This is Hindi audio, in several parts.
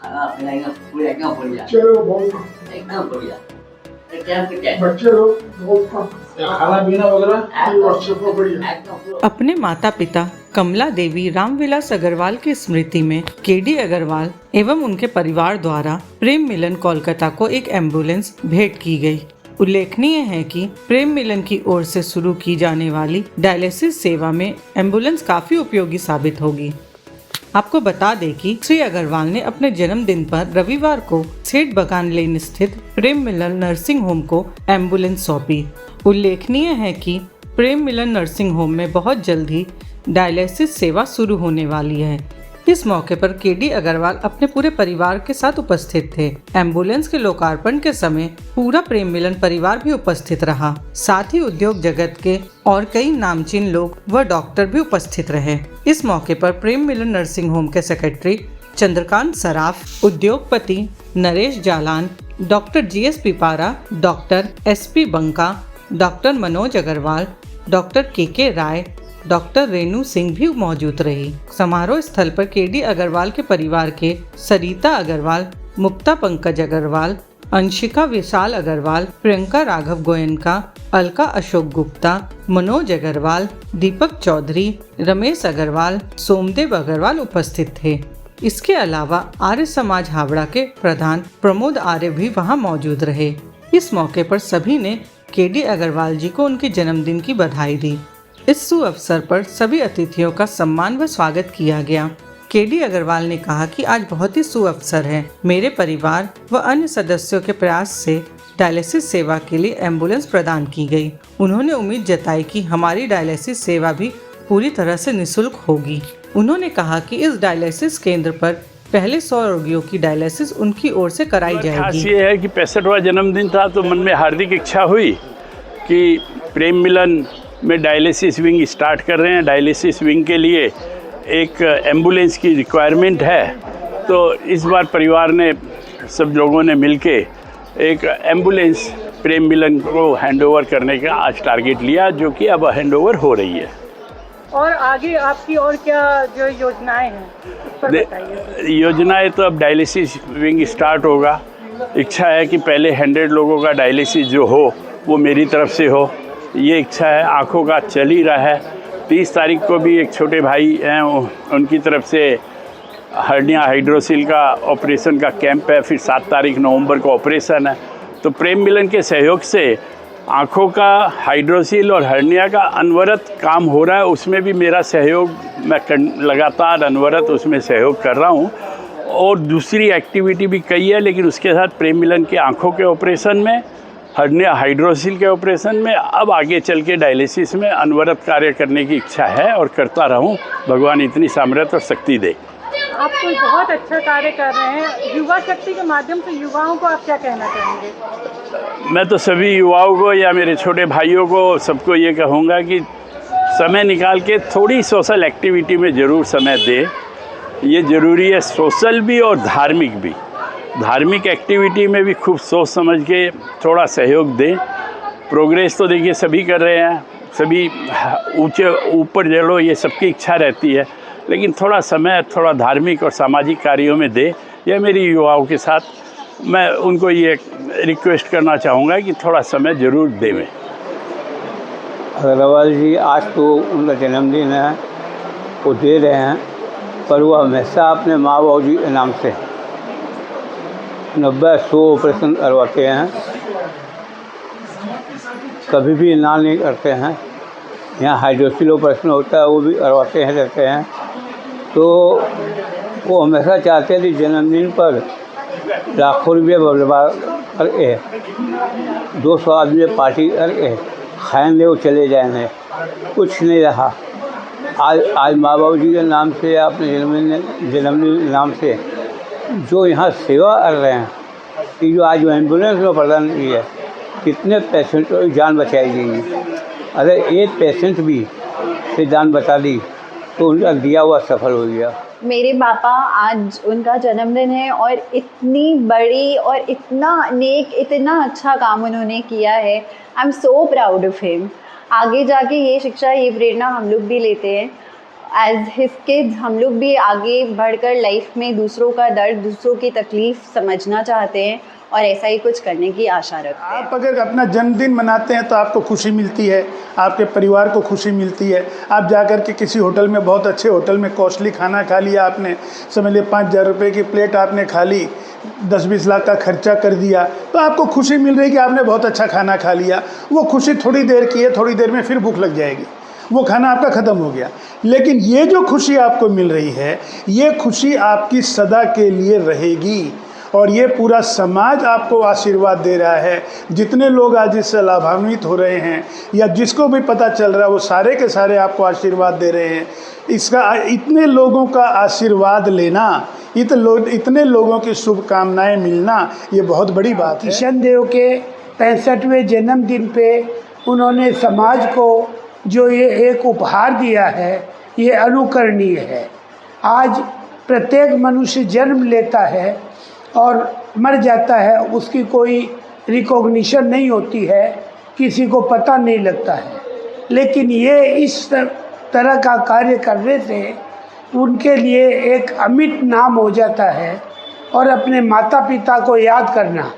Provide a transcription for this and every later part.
खाना पीना एकदम पूरा एकदम बढ़िया, चलो बहुत एकदम बढ़िया। टाइम पे टाइम, बच्चे लोग बहुत खाना पीना वगैरह बढ़िया। एकदम पूरा। अपने माता पिता कमला देवी रामविलास अग्रवाल की स्मृति में केडी अग्रवाल एवं उनके परिवार द्वारा प्रेम मिलन कोलकाता को एक एम्बुलेंस भेंट की गई। उल्लेखनीय है कि प्रेम मिलन की ओर से शुरू की जाने वाली डायलिसिस सेवा में एम्बुलेंस काफी उपयोगी साबित होगी। आपको बता दें कि श्री अग्रवाल ने अपने जन्मदिन पर रविवार को सेठ बगान लेन स्थित प्रेम मिलन नर्सिंग होम को एम्बुलेंस सौंपी। उल्लेखनीय है कि प्रेम मिलन नर्सिंग होम में बहुत जल्द ही डायलिसिस सेवा शुरू होने वाली है। इस मौके पर केडी अग्रवाल अपने पूरे परिवार के साथ उपस्थित थे। एम्बुलेंस के लोकार्पण के समय पूरा प्रेम मिलन परिवार भी उपस्थित रहा। साथ ही उद्योग जगत के और कई नामचीन लोग व डॉक्टर भी उपस्थित रहे। इस मौके पर प्रेम मिलन नर्सिंग होम के सेक्रेटरी चंद्रकांत सराफ, उद्योगपति Naresh Jalan, doctor GS Pipara, doctor SP Banka, doctor Manoj Agarwal, doctor KK Rai, doctor Renu Singh भी मौजूद रही। समारोह स्थल पर केडी अग्रवाल के परिवार के सरिता अग्रवाल, मुक्ता पंकज अग्रवाल, अंशिका विशाल अग्रवाल, प्रियंका राघव गोयनका, अलका अशोक गुप्ता, मनोज अग्रवाल, दीपक चौधरी, रमेश अग्रवाल, सोमदेव अग्रवाल उपस्थित थे। इसके अलावा आर्य समाज हावड़ा के प्रधान प्रमोद आर्य भी वहां मौजूद रहे। इस मौके पर सभी ने केडी अग्रवाल जी को उनके जन्मदिन की बधाई दी। इस शुभ अवसर पर सभी अतिथियों का सम्मान व स्वागत किया गया। केडी अग्रवाल ने कहा कि आज बहुत ही शुभ अवसर है। मेरे परिवार व अन्य सदस्यों के प्रयास से डायलिसिस सेवा के लिए एम्बुलेंस प्रदान की गई। उन्होंने उम्मीद जताई कि हमारी डायलिसिस सेवा भी पूरी तरह से निःशुल्क होगी। उन्होंने कहा कि इस डायलिसिस केंद्र पर पहले 100 रोगियों की डायलिसिस उनकी ओर से कराई जाएगी। खास ये है कि 65वां जन्मदिन था तो मन में हार्दिक इच्छा हुई कि प्रेम मिलन में डायलिसिस विंग स्टार्ट कर रहे हैं। डायलिसिस विंग के लिए एक एम्बुलेंस की रिक्वायरमेंट है, तो इस बार परिवार ने सब लोगों ने मिलके एक एम्बुलेंस प्रेम मिलन को हैंडओवर करने का आज टारगेट लिया, जो कि अब हैंडओवर हो रही है। और आगे आपकी और क्या जो योजनाएं हैं उस पर बताइए। योजनाएं तो अब डायलिसिस विंग स्टार्ट होगा। इच्छा है कि पहले 100 लोगों का डायलिसिस जो हो वो मेरी तरफ से हो, ये इच्छा है। आँखों का चल ही रहा है। 30 तारीख को भी एक छोटे भाई हैं, उनकी तरफ से हर्निया हाइड्रोसिल का ऑपरेशन का कैंप है। फिर 7 तारीख नवंबर को ऑपरेशन है। तो प्रेम मिलन के सहयोग से आँखों का हाइड्रोसिल और हर्निया का अनवरत काम हो रहा है। उसमें भी मेरा सहयोग, मैं लगातार अनवरत उसमें सहयोग कर रहा हूँ। और दूसरी एक्टिविटी भी कई है, लेकिन उसके साथ प्रेम मिलन के आँखों के ऑपरेशन में, हर्निया हाइड्रोसिल के ऑपरेशन में, अब आगे चल के डायलिसिस में अनवरत कार्य करने की इच्छा है और करता रहूं। भगवान इतनी सामर्थ्य और शक्ति दे। आप कोई बहुत अच्छा कार्य कर रहे हैं। युवा शक्ति के माध्यम से युवाओं को आप क्या कहना चाहेंगे? मैं तो सभी युवाओं को या मेरे छोटे भाइयों को सबको ये कहूँगा कि समय निकाल के थोड़ी सोशल एक्टिविटी में ज़रूर समय दें। ये ज़रूरी है, सोशल भी और धार्मिक भी। धार्मिक एक्टिविटी में भी खूब सोच समझ के थोड़ा सहयोग दें। प्रोग्रेस तो देखिए सभी कर रहे हैं, सभी ऊंचे ऊपर चलो, ये सबकी इच्छा रहती है, लेकिन थोड़ा समय थोड़ा धार्मिक और सामाजिक कार्यों में दे। यह मेरी युवाओं के साथ मैं उनको ये रिक्वेस्ट करना चाहूँगा कि थोड़ा समय ज़रूर दें। अग्रवाल जी आज तो उनका जन्मदिन है, वो दे रहे हैं, पर वो हमेशा अपने माँ बाबू जी के नाम से 90-100 ऑपरेशन करवाते हैं, कभी भी ना नहीं करते हैं। यहाँ हाइड्रोसिल ऑपरेशन होता है वो भी करवाते हैं रहते हैं। तो वो हमेशा चाहते थे जन्मदिन पर लाखों रुपये बर्बाद करके 200 आदमी पार्टी करके खाएंगे वो चले जाएंगे, कुछ नहीं रहा। आज माँ बाबू जी के नाम से, अपने जन्मदिन नाम से जो यहाँ सेवा कर रहे हैं, कि जो आज एम्बुलेंस में प्रदान की है, कितने पेशेंटों की जान बचाई गई है। अगर एक पेशेंट भी से जान बचा दी तो उनका दिया हुआ सफल हो गया। मेरे पापा आज उनका जन्मदिन है और इतनी बड़ी और इतना नेक, इतना अच्छा काम उन्होंने किया है। I am so proud of him. आगे जाके ये शिक्षा, ये प्रेरणा हम लोग भी लेते हैं। एज हिज किड्स हम लोग भी आगे बढ़कर लाइफ में दूसरों का दर्द, दूसरों की तकलीफ़ समझना चाहते हैं और ऐसा ही कुछ करने की आशा रखते हैं। आप अगर अपना जन्मदिन मनाते हैं तो आपको खुशी मिलती है, आपके परिवार को खुशी मिलती है। आप जाकर के किसी होटल में, बहुत अच्छे होटल में कॉस्टली खाना खा लिया आपने, समझ लिया 5,000 रुपये की प्लेट आपने खा ली, 10-20 लाख का खर्चा कर दिया, तो आपको खुशी मिल रही कि आपने बहुत अच्छा खाना खा लिया। वो खुशी थोड़ी देर की है, थोड़ी देर में फिर भूख लग जाएगी, वो खाना आपका ख़त्म हो गया। लेकिन ये जो खुशी आपको मिल रही है, ये खुशी आपकी सदा के लिए रहेगी और ये पूरा समाज आपको आशीर्वाद दे रहा है। जितने लोग आज इससे लाभान्वित हो रहे हैं या जिसको भी पता चल रहा है, वो सारे के सारे आपको आशीर्वाद दे रहे हैं। इसका इतने लोगों का आशीर्वाद लेना, इतने लोगों की शुभकामनाएं मिलना, ये बहुत बड़ी बात है। किशन देव के 65वें जन्मदिन पे उन्होंने समाज को जो ये एक उपहार दिया है, ये अनुकरणीय है। आज प्रत्येक मनुष्य जन्म लेता है और मर जाता है, उसकी कोई रिकॉग्निशन नहीं होती है, किसी को पता नहीं लगता है। लेकिन ये इस तरह का कार्य करने से उनके लिए एक अमिट नाम हो जाता है और अपने माता पिता को याद करना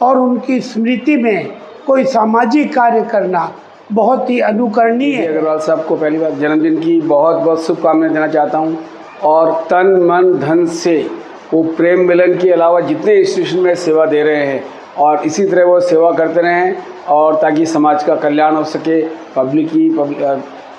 और उनकी स्मृति में कोई सामाजिक कार्य करना बहुत ही अनुकरणीय है। अग्रवाल साहब को पहली बार जन्मदिन की बहुत बहुत शुभकामनाएं देना चाहता हूं और तन मन धन से वो प्रेम मिलन के अलावा जितने इंस्टीट्यूशन में सेवा दे रहे हैं और इसी तरह वो सेवा करते रहें और ताकि समाज का कल्याण हो सके, पब्लिक की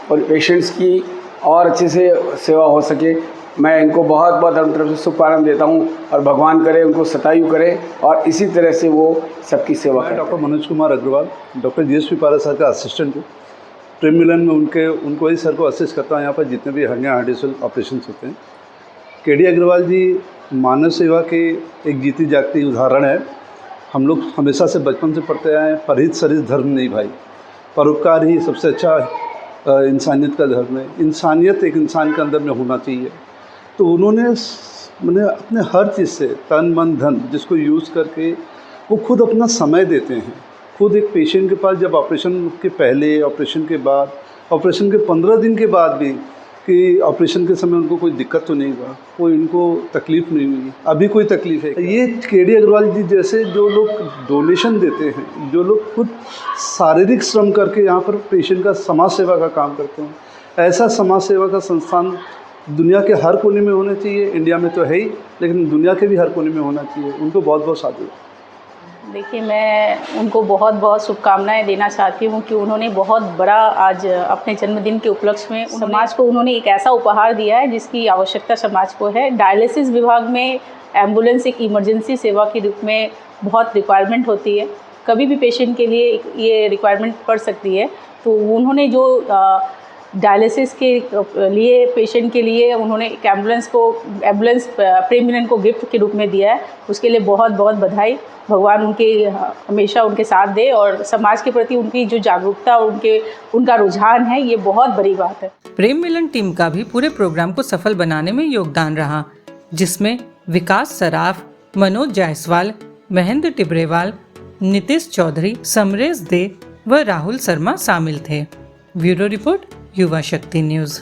और पेशेंट्स की और अच्छे से सेवा हो सके। मैं इनको बहुत बहुत अपनी तरफ से शुभकामनाएं देता हूं और भगवान करे उनको सतायु करे और इसी तरह से वो सबकी सेवा करें। Doctor Manoj Kumar Agarwal, doctor GSP Para sir का असिस्टेंट हूँ। प्रेम मिलन में उनको ही सर को असिस्ट करता हूँ यहाँ पर जितने भी हर्निया हार्डिसल ऑपरेशन होते हैं। KD अग्रवाल जी मानव सेवा के एक जीती जागती उदाहरण है। हम लोग हमेशा से बचपन से पढ़ते आए हैं, परहित सरित धर्म नहीं भाई, परोपकार ही सबसे अच्छा इंसानियत का धर्म है। इंसानियत एक इंसान के अंदर में होना चाहिए। तो उन्होंने मैंने अपने हर चीज़ से तन मन धन जिसको यूज़ करके वो खुद अपना समय देते हैं। खुद एक पेशेंट के पास जब ऑपरेशन के पहले, ऑपरेशन के बाद, ऑपरेशन के 15 दिन के बाद भी कि ऑपरेशन के समय उनको कोई दिक्कत तो नहीं हुआ, कोई इनको तकलीफ़ नहीं हुई, अभी कोई तकलीफ़ है। ये KD अग्रवाल जी जैसे जो लोग डोनेशन देते हैं, जो लोग खुद शारीरिक श्रम करके यहाँ पर पेशेंट का समाज सेवा का काम करते हैं, ऐसा समाज सेवा का संस्थान दुनिया के हर कोने में होना चाहिए। इंडिया में तो है ही, लेकिन दुनिया के भी हर कोने में होना चाहिए। उनको बहुत बहुत साधु। देखिए, मैं उनको बहुत बहुत शुभकामनाएं देना चाहती हूँ कि उन्होंने बहुत बड़ा आज अपने जन्मदिन के उपलक्ष्य में समाज को उन्होंने एक ऐसा उपहार दिया है जिसकी आवश्यकता समाज को है। डायलिसिस विभाग में एम्बुलेंस एक इमरजेंसी सेवा के रूप में बहुत रिक्वायरमेंट होती है, कभी भी पेशेंट के लिए ये रिक्वायरमेंट पड़ सकती है। तो उन्होंने जो डायलिसिस के लिए पेशेंट के लिए उन्होंने एक एम्बुलेंस प्रेम मिलन को गिफ्ट के रूप में दिया है, उसके लिए बहुत बहुत बधाई। भगवान उनके हमेशा उनके साथ दे और समाज के प्रति उनकी जो जागरूकता और उनका रुझान है, ये बहुत बड़ी बात है। प्रेम मिलन टीम का भी पूरे प्रोग्राम को सफल बनाने में योगदान रहा, जिसमें विकास सराफ, मनोज जायसवाल, महेंद्र टिब्रेवाल, नितिश चौधरी, समरेश दे व राहुल शर्मा शामिल थे। ब्यूरो रिपोर्ट, युवा शक्ति न्यूज।